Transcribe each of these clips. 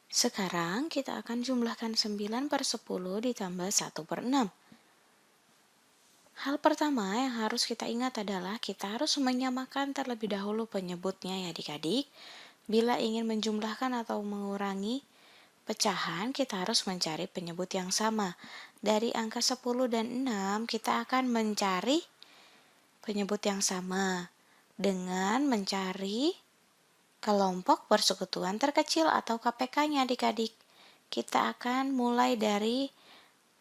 Sekarang kita akan jumlahkan 9/10 ditambah 1/6. Hal pertama yang harus kita ingat adalah kita harus menyamakan terlebih dahulu penyebutnya ya adik-adik. Bila ingin menjumlahkan atau mengurangi pecahan, kita harus mencari penyebut yang sama. Dari angka 10 dan 6, kita akan mencari penyebut yang sama dengan mencari kelompok persekutuan terkecil atau KPK-nya adik-adik. Kita akan mulai dari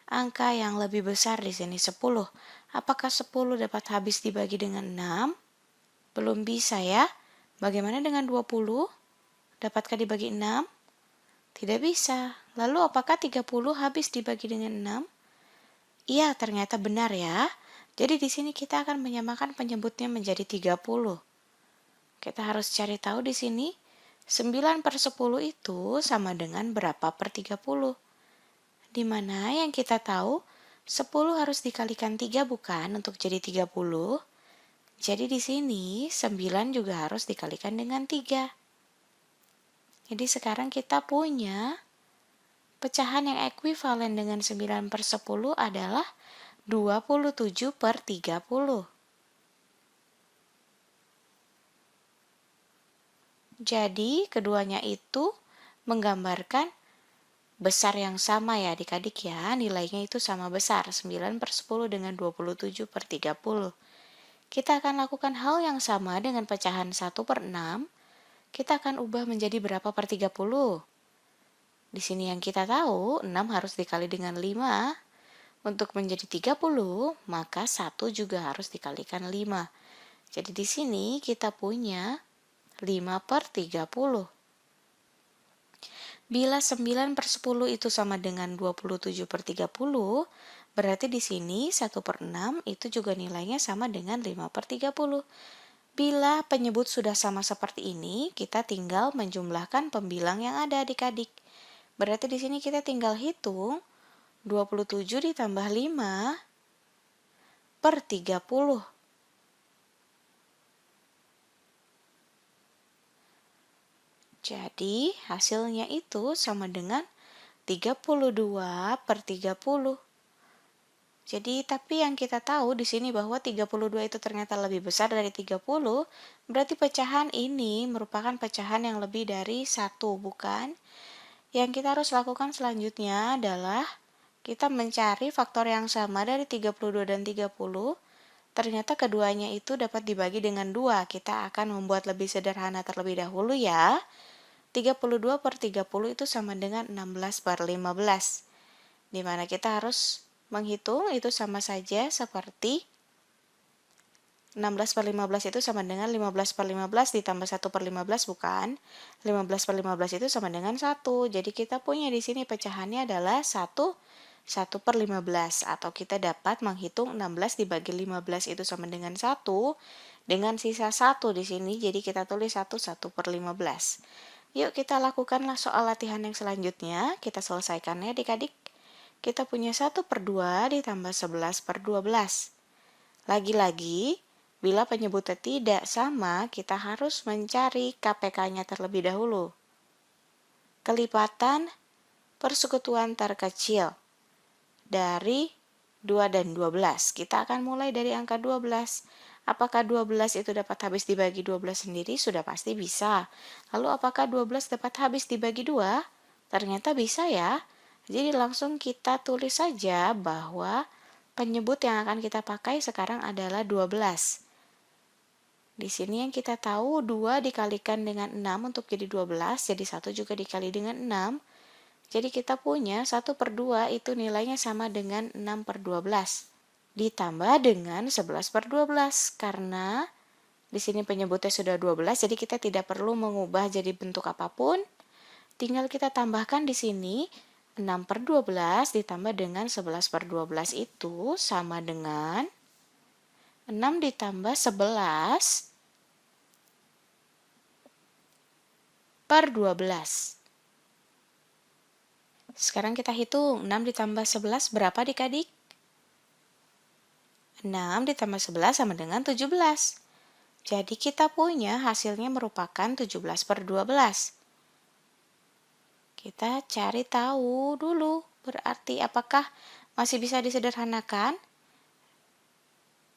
angka yang lebih besar di sini 10. Apakah 10 dapat habis dibagi dengan 6? Belum bisa ya. Bagaimana dengan 20? Dapatkah dibagi 6? Tidak bisa. Lalu apakah 30 habis dibagi dengan 6? Iya, ternyata benar ya. Jadi di sini kita akan menyamakan penyebutnya menjadi 30. Kita harus cari tahu di sini 9/10 itu sama dengan berapa per 30. Di mana yang kita tahu 10 harus dikalikan 3 bukan untuk jadi 30. Jadi di sini 9 juga harus dikalikan dengan 3. Jadi sekarang kita punya pecahan yang ekuivalen dengan 9/10 adalah 27/30. Jadi keduanya itu menggambarkan besar yang sama ya adik-adik ya, nilainya itu sama besar, 9/10 dengan 27/30. Kita akan lakukan hal yang sama dengan pecahan 1/6, kita akan ubah menjadi berapa per 30? Di sini yang kita tahu, 6 harus dikali dengan 5, untuk menjadi 30, maka 1 juga harus dikalikan 5. Jadi di sini kita punya 5/30. Bila 9/10 itu sama dengan 27/30, berarti di sini 1/6 itu juga nilainya sama dengan 5/30. Bila penyebut sudah sama seperti ini, kita tinggal menjumlahkan pembilang yang ada adik-adik. Berarti di sini kita tinggal hitung 27 ditambah 5/30. Jadi hasilnya itu sama dengan 32/30. Jadi tapi yang kita tahu di sini bahwa 32 itu ternyata lebih besar dari 30, berarti pecahan ini merupakan pecahan yang lebih dari 1, bukan? Yang kita harus lakukan selanjutnya adalah kita mencari faktor yang sama dari 32 dan 30. Ternyata keduanya itu dapat dibagi dengan 2. Kita akan membuat lebih sederhana terlebih dahulu ya. 32/30 itu sama dengan 16/15. Di mana kita harus menghitung itu sama saja seperti 16/15 itu sama dengan 15/15 ditambah 1/15 bukan? 15/15 itu sama dengan 1. Jadi kita punya di sini pecahannya adalah 1/15 atau kita dapat menghitung 16 dibagi 15 itu sama dengan 1 dengan sisa 1 di sini. Jadi kita tulis 1/15. Yuk kita lakukanlah soal latihan yang selanjutnya. Kita selesaikannya adik-adik. Kita punya 1/2 ditambah 11/12. Lagi-lagi, bila penyebutnya tidak sama, kita harus mencari KPK-nya terlebih dahulu. Kelipatan persekutuan terkecil dari 2 dan 12. Kita akan mulai dari angka 12. Apakah 12 itu dapat habis dibagi 12 sendiri? Sudah pasti bisa. Lalu apakah 12 dapat habis dibagi 2? Ternyata bisa ya. Jadi langsung kita tulis saja bahwa penyebut yang akan kita pakai sekarang adalah 12. Di sini yang kita tahu 2 dikalikan dengan 6 untuk jadi 12, jadi 1 juga dikali dengan 6. Jadi kita punya 1/2 itu nilainya sama dengan 6/12. Ditambah dengan 11/12. Karena di sini penyebutnya sudah 12, jadi kita tidak perlu mengubah jadi bentuk apapun. Tinggal kita tambahkan di sini 6/12 ditambah dengan 11/12 itu sama dengan 6 ditambah 11/12. Sekarang kita hitung 6 ditambah 11 berapa adik-adik? 6 ditambah 11 sama dengan 17. Jadi kita punya hasilnya merupakan 17/12. Kita cari tahu dulu, berarti apakah masih bisa disederhanakan?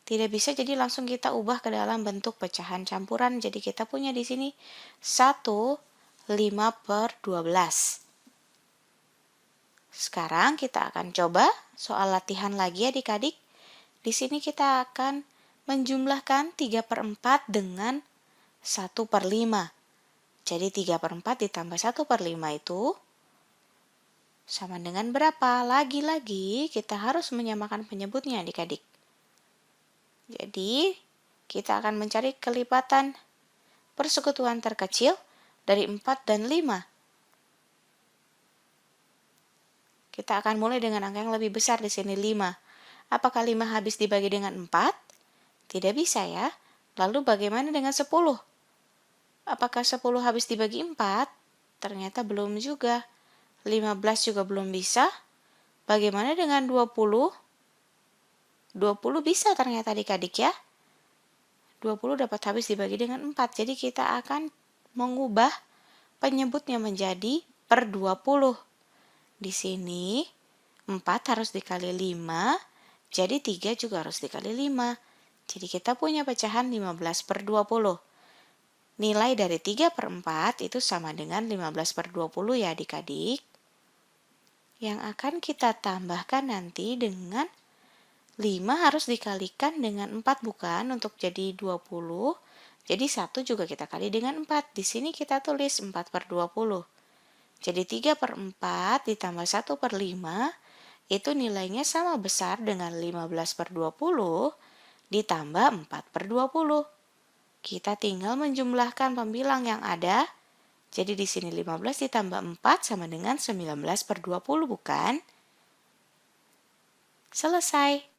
Tidak bisa, jadi langsung kita ubah ke dalam bentuk pecahan campuran. Jadi kita punya di sini 1, 5/12. Sekarang kita akan coba soal latihan lagi adik-adik. Di sini kita akan menjumlahkan 3/4 dengan 1/5. Jadi 3/4 ditambah 1/5 itu sama dengan berapa? Lagi-lagi kita harus menyamakan penyebutnya adik-adik. Jadi, kita akan mencari kelipatan persekutuan terkecil dari 4 dan 5. Kita akan mulai dengan angka yang lebih besar di sini 5. Apakah 5 habis dibagi dengan 4? Tidak bisa ya. Lalu bagaimana dengan 10? Apakah 10 habis dibagi 4? Ternyata belum juga. 15 juga belum bisa. Bagaimana dengan 20? 20 bisa ternyata adik-adik ya. 20 dapat habis dibagi dengan 4. Jadi kita akan mengubah penyebutnya menjadi per 20. Di sini 4 harus dikali 5, jadi 3 juga harus dikali 5. Jadi kita punya pecahan 15/20. Nilai dari 3/4 itu sama dengan 15/20 ya adik-adik. Yang akan kita tambahkan nanti dengan 5 harus dikalikan dengan 4 bukan untuk jadi 20. Jadi 1 juga kita kali dengan 4. Di sini kita tulis 4/20. Jadi 3/4 ditambah 1/5 itu nilainya sama besar dengan 15/20 ditambah 4/20. Kita tinggal menjumlahkan pembilang yang ada. Jadi di sini 15 ditambah 4 sama dengan 19/20 bukan? Selesai.